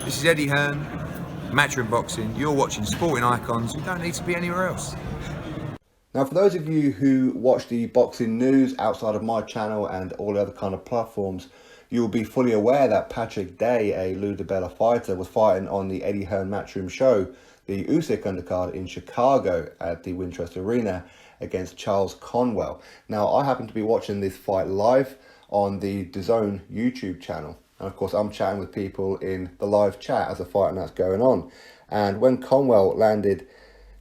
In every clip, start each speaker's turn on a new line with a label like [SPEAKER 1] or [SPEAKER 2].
[SPEAKER 1] This is Eddie Hearn, Matchroom Boxing. You're watching Sporting Icons. You don't need to be anywhere else.
[SPEAKER 2] Now, for those of you who watch the boxing news outside of my channel and all the other kind of platforms, you will be fully aware that Patrick Day, a Lou DiBella fighter, was fighting on the Eddie Hearn Matchroom show, the Usyk undercard in Chicago at the Winchester Arena against Charles Conwell. Now, I happen to be watching this fight live on the DAZN YouTube channel. And of course, I'm chatting with people in the live chat as the fight that's going on. And when Conwell landed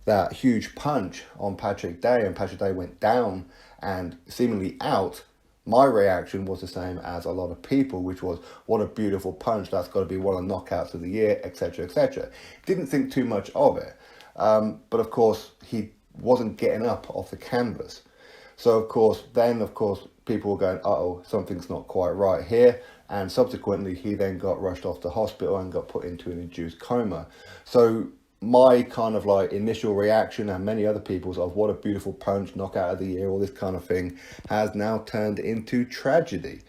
[SPEAKER 2] that huge punch on Patrick Day and Patrick Day went down and seemingly out, my reaction was the same as a lot of people, which was, what a beautiful punch, that's got to be one of the knockouts of the year, etc, etc. Didn't think too much of it, but of course he wasn't getting up off the canvas. So of course people were going, uh-oh, something's not quite right here, and subsequently he then got rushed off to hospital and got put into an induced coma. So my kind of like initial reaction, and many other people's, of what a beautiful punch, knockout of the year, all this kind of thing, has now turned into tragedy,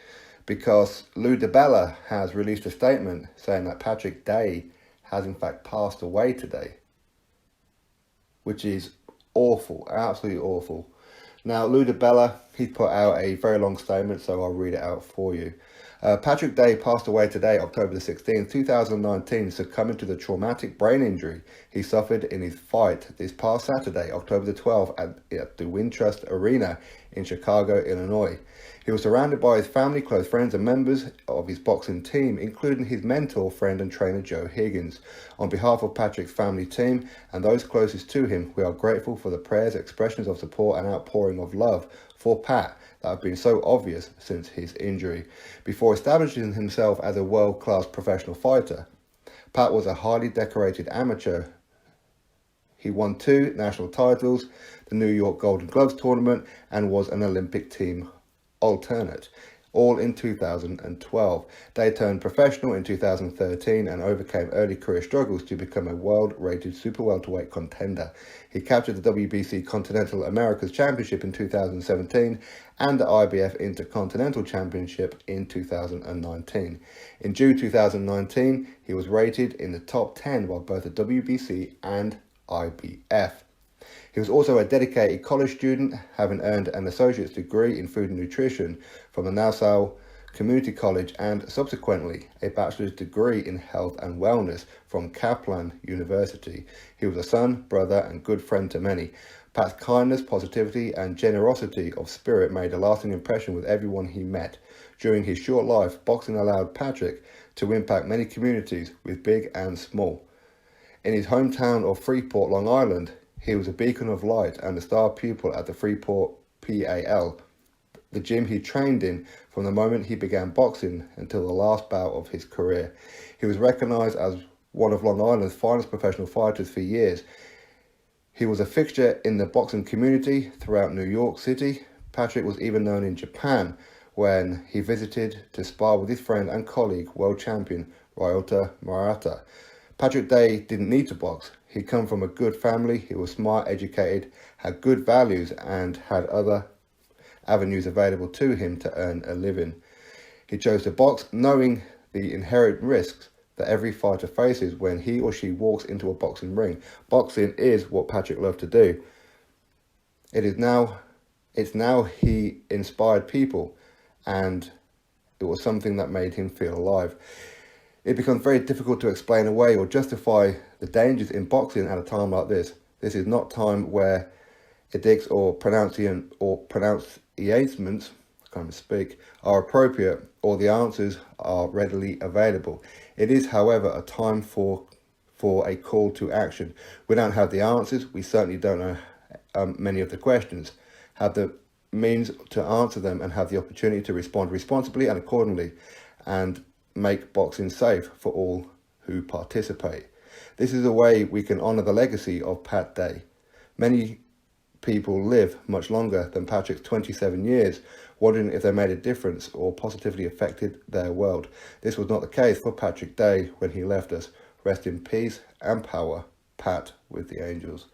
[SPEAKER 2] because Lou DiBella has released a statement saying that Patrick Day has in fact passed away today, which is awful, absolutely awful. Now, Lou DiBella, he put out a very long statement, so I'll read it out for you. Patrick Day passed away today, October the 16th, 2019, succumbing to the traumatic brain injury he suffered in his fight this past Saturday, October the 12th, at the Winchester Arena in Chicago, Illinois. He was surrounded by his family, close friends, and members of his boxing team, including his mentor, friend, and trainer, Joe Higgins. On behalf of Patrick's family team and those closest to him, we are grateful for the prayers, expressions of support, and outpouring of love for Pat that have been so obvious since his injury. Before establishing himself as a world-class professional fighter, Pat was a highly decorated amateur. He won 2 national titles, the New York Golden Gloves tournament, and was an Olympic team alternate, all in 2012. Day turned professional in 2013 and overcame early career struggles to become a world-rated super welterweight contender. He captured the WBC Continental Americas Championship in 2017 and the IBF Intercontinental Championship in 2019. In June 2019, he was rated in the top 10 by both the WBC and IBF. He was also a dedicated college student, having earned an associate's degree in food and nutrition from the Nassau Community College and subsequently a bachelor's degree in health and wellness from Kaplan University. He was a son, brother, and good friend to many. Pat's kindness, positivity, and generosity of spirit made a lasting impression with everyone he met. During his short life, boxing allowed Patrick to impact many communities, with big and small. In his hometown of Freeport, Long Island, he was a beacon of light and a star pupil at the Freeport PAL, the gym he trained in from the moment he began boxing until the last bout of his career. He was recognized as one of Long Island's finest professional fighters for years. He was a fixture in the boxing community throughout New York City. Patrick was even known in Japan when he visited to spar with his friend and colleague, world champion Ryota Murata. Patrick Day didn't need to box. He'd come from a good family, he was smart, educated, had good values, and had other avenues available to him to earn a living. He chose to box knowing the inherent risks that every fighter faces when he or she walks into a boxing ring. Boxing is what Patrick loved to do. It's now he inspired people, and it was something that made him feel alive. It becomes very difficult to explain away or justify the dangers in boxing at a time like this. This is not time where edicts or pronunciations, are appropriate or the answers are readily available. It is, however, a time for a call to action. We don't have the answers. We certainly don't know many of the questions, have the means to answer them, and have the opportunity to respond responsibly and accordingly, and make boxing safe for all who participate. This is a way we can honour the legacy of Pat Day. Many people live much longer than Patrick's 27 years, wondering if they made a difference or positively affected their world. This was not the case for Patrick Day when he left us. Rest in peace and power, Pat with the Angels.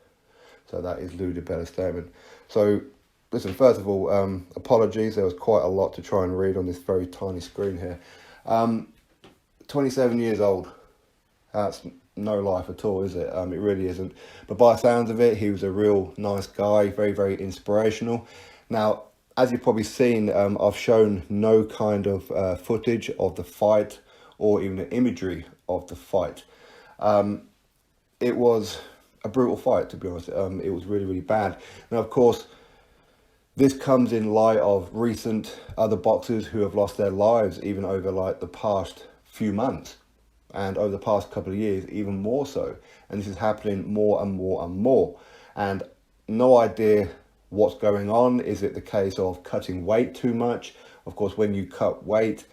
[SPEAKER 2] So that is Lou DiBella's statement. So listen, first of all, apologies. There was quite a lot to try and read on this very tiny screen here. 27 years old. That's no life at all, is it? It really isn't. But by the sounds of it, he was a real nice guy, very, very inspirational. Now, as you've probably seen, I've shown no kind of footage of the fight or even the imagery of the fight. It was a brutal fight, to be honest. It was really, really bad. Now, of course, this comes in light of recent other boxers who have lost their lives even over like the past few months, and over the past couple of years even more so. And this is happening more and more and more. And no idea what's going on. Is it the case of cutting weight too much? Of course, when you cut weight,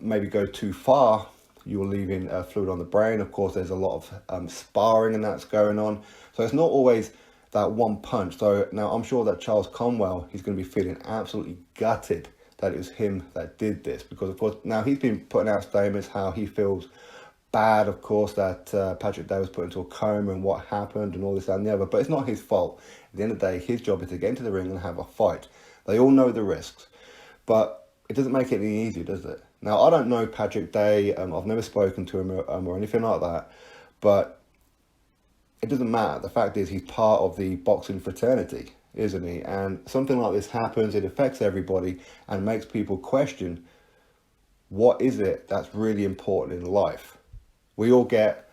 [SPEAKER 2] maybe go too far, you're leaving fluid on the brain. Of course, there's a lot of sparring and that's going on. So it's not always that one punch. So now I'm sure that Charles Conwell, he's going to be feeling absolutely gutted that it was him that did this, because of course now he's been putting out statements how he feels bad, of course, that Patrick Day was put into a coma and what happened and all this and the other, but it's not his fault. At the end of the day, his job is to get into the ring and have a fight. They all know the risks, but it doesn't make it any easier, does it? Now, I don't know Patrick Day, I've never spoken to him or anything like that, but it doesn't matter. The fact is he's part of the boxing fraternity, isn't he? And something like this happens, it affects everybody and makes people question, what is it that's really important in life? We all get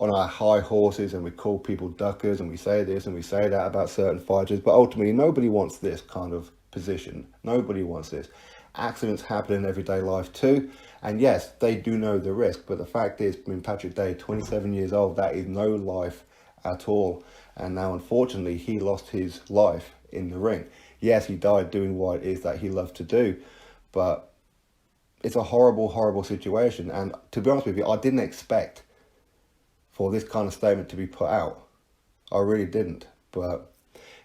[SPEAKER 2] on our high horses and we call people duckers and we say this and we say that about certain fighters, but ultimately nobody wants this kind of position. Nobody wants this. Accidents happen in everyday life too, and yes, they do know the risk, but the fact is, I mean, Patrick Day, 27 years old, that is no life at all. And now unfortunately he lost his life in the ring. Yes, he died doing what it is that he loved to do, but it's a horrible, horrible situation. And to be honest with you, I didn't expect for this kind of statement to be put out. I really didn't, but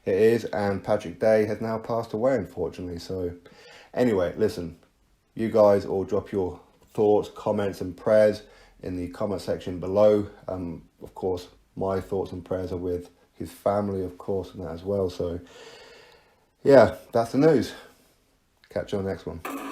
[SPEAKER 2] it is, and Patrick Day has now passed away, unfortunately. So anyway, listen, you guys all drop your thoughts, comments and prayers in the comment section below. Of course, my thoughts and prayers are with his family, of course, and that as well. So yeah, that's the news. Catch you on the next one.